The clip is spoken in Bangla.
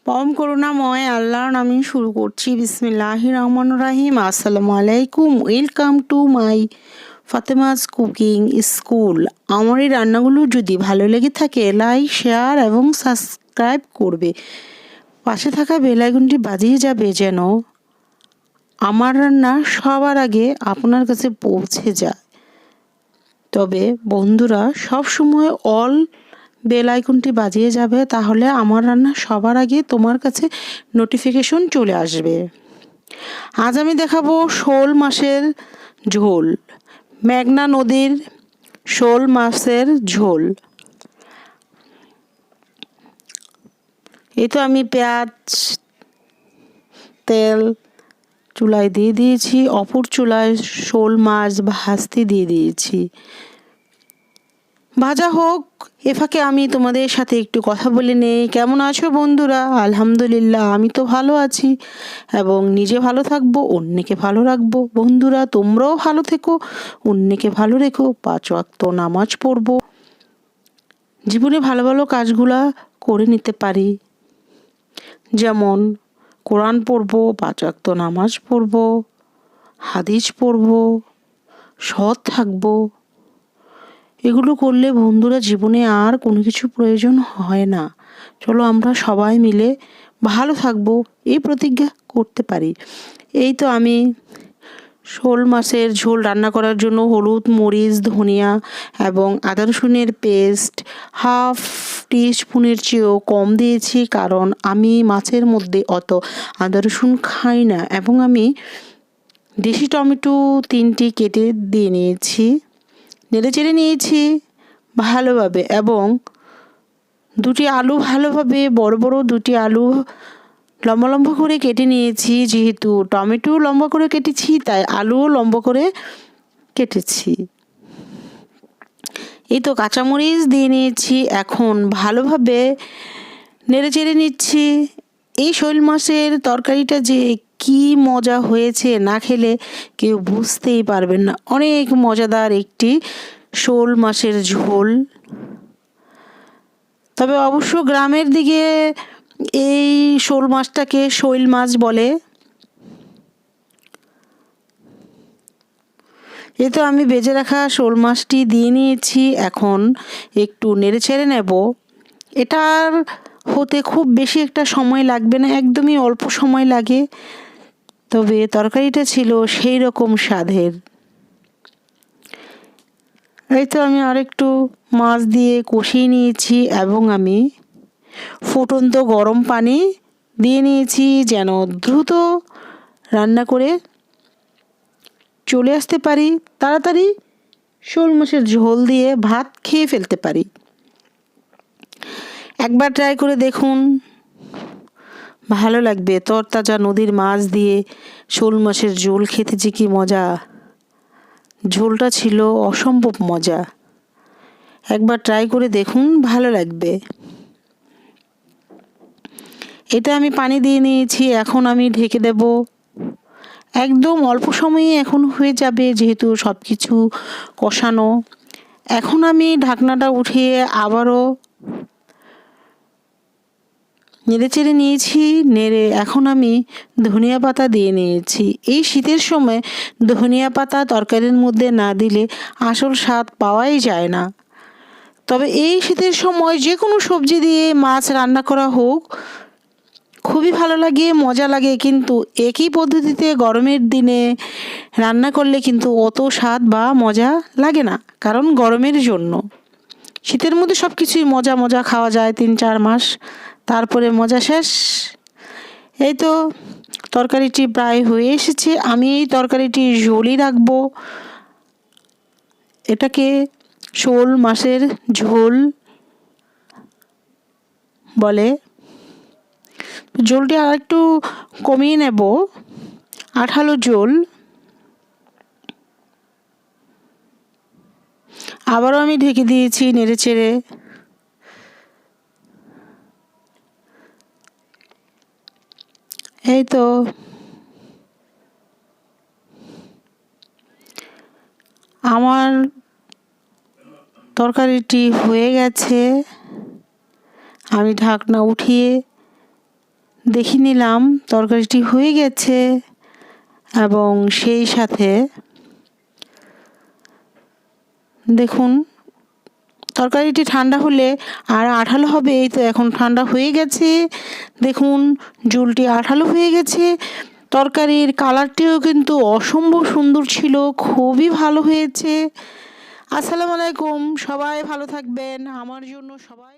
পরম করুণাময় আল্লাহর নামে শুরু করছি। বিসমিল্লাহির রহমানির রহিম। আসসালামু আলাইকুম, welcome to my Fatema's cooking school. আমার এই রান্নাগুলো যদি ভালো লেগে থাকে লাইক, শেয়ার এবং সাবস্ক্রাইব করবে। পাশে থাকা বেল আইকনটি বাজিয়ে যাবে যেন আমার রান্না সবার আগে আপনার কাছে পৌঁছে যায়। তবে বন্ধুরা, সব সময় অল বেল আইকনটি বাজিয়ে যাবে, তাহলে আমার রান্না সবার আগে তোমার কাছে নোটিফিকেশন চলে আসবে। আজ আমি দেখাবো শোল মাছের ঝোল, মেঘনা নদীর শোল মাছের ঝোল। এই তো আমি পেঁয়াজ, তেল চুলায় দিয়ে দিয়েছি, অপর চুলায় শোল মাছ ভাজতে দিয়ে দিয়েছি। ভাজা হোক, এ ফাঁকে আমি তোমাদের সাথে একটু কথা বলে নেই। কেমন আছো বন্ধুরা? আলহামদুলিল্লাহ, আমি তো ভালো আছি এবং নিজে ভালো থাকবো, অন্যকে ভালো রাখবো। বন্ধুরা, তোমরাও ভালো থেকো, অন্যকে ভালো রেখো। 5 ওয়াক্ত নামাজ পড়বো, জীবনে ভালো ভালো কাজগুলা করে নিতে পারি। যেমন কোরআন পড়বো, 5 ওয়াক্ত নামাজ পড়বো, হাদিস পড়বো, সৎ থাকবো। এগুলো করলে বন্ধুরা জীবনে আর কোনো কিছু প্রয়োজন হয় না। চলো আমরা সবাই মিলে ভালো থাকবো, এই প্রতিজ্ঞা করতে পারি। এই তো আমি শোল মাছের ঝোল রান্না করার জন্য হলুদ, মরিচ, ধনিয়া এবং আদা রসুনের পেস্ট হাফ টিস্পুনের চেয়েও কম দিয়েছি, কারণ আমি মাছের মধ্যে অত আদা রসুন খাই না। এবং আমি দেশি টমেটো 3টি কেটে দিয়ে নিয়েছি, নেড়ে চেড়ে নিয়েছি ভালোভাবে। এবং 2টি আলু ভালোভাবে বড় বড় 2টি আলু লম্বা লম্বা করে কেটে নিয়েছি। যেহেতু টমেটো লম্বা করে কেটেছি, তাই আলুও লম্বা করে কেটেছি। এই তো কাঁচামরিচ দিয়ে নিয়েছি। এখন ভালোভাবে নেড়ে চেড়ে নিচ্ছি। এই শোল মাছের তরকারিটা যে কি মজা হয়েছে, না খেলে কেউ বুঝতেই পারবেন না। অনেক মজাদার একটি শোল মাছের ঝোল। তবে অবশ্য গ্রামের দিকে এই শোল মাছটাকে শৈল মাছ বলে। এই তো আমি ভেজে রাখা শোল মাছটি দিয়ে নিয়েছি। এখন একটু নেড়ে ছেড়ে নেব। এটার হতে খুব বেশি একটা সময় লাগবে না, একদমই অল্প সময় লাগে। তবে তরকারিটা ছিল সেই রকম স্বাদের। এই তো আমি আরেকটু মাছ দিয়ে কষিয়ে নিয়েছি এবং আমি ফুটন্ত গরম পানি দিয়ে নিয়েছি, যেন দ্রুত রান্না করে চলে আসতে পারি, তাড়াতাড়ি শোল মাছের ঝোল দিয়ে ভাত খেয়ে ফেলতে পারি। একবার ট্রাই করে দেখুন, ভালো লাগবে। তরতাজা নদীর মাছ দিয়ে শোল মাছের ঝোল খেতে যে কি মজা! ঝোলটা ছিল অসম্ভব মজা। একবার ট্রাই করে দেখুন, ভালো লাগবে। এটা আমি পানি দিয়ে নিয়েছি, এখন আমি ঢেকে দেব। একদম অল্প সময়ে এখন হয়ে যাবে, যেহেতু সব কিছু কষানো। এখন আমি ঢাকনাটা উঠিয়ে আবারও নেড়ে চেড়ে নিয়েছি। নেড়ে এখন আমি ধনিয়া পাতা দিয়ে নিয়েছি। এই শীতের সময় ধনিয়া পাতা তরকারির মধ্যে না দিলে আসল স্বাদ পাওয়াই যায় না। তবে এই শীতের সময় যে কোনো সবজি দিয়ে মাছ রান্না করা হোক, খুবই ভালো লাগে, মজা লাগে। কিন্তু একই পদ্ধতিতে গরমের দিনে রান্না করলে কিন্তু অত স্বাদ বা মজা লাগে না, কারণ গরমের জন্য। শীতের মধ্যে সব কিছুই মজা মজা খাওয়া যায় 3-4 মাস, তারপরে মজা শেষ। এই তো তরকারিটি প্রায় হয়ে এসেছে। আমি এই তরকারিটি ঝোলই রাখবো। এটাকে শোল মাছের ঝোল বলে। ঝোলটি আর একটু কমিয়ে নেব, আঠালো ঝোল। আবারও আমি ঢেকে দিয়েছি নেড়ে চেড়ে। এই তো আমার তরকারিটি হয়ে গেছে। আমি ঢাকনা উঠিয়ে দেখে নিলাম তরকারিটি হয়ে গেছে, এবং সেই সাথে দেখুন তরকারিটি ঠান্ডা হলে আর আঠালো হবে। এই তো এখন ঠান্ডা হয়ে গেছে, দেখুন ঝোলটি আঠালো হয়ে গেছে। তরকারির কালারটিও কিন্তু অসম্ভব সুন্দর ছিল, খুবই ভালো হয়েছে। আসসালামু আলাইকুম, সবাই ভালো থাকবেন, আমার জন্য সবাই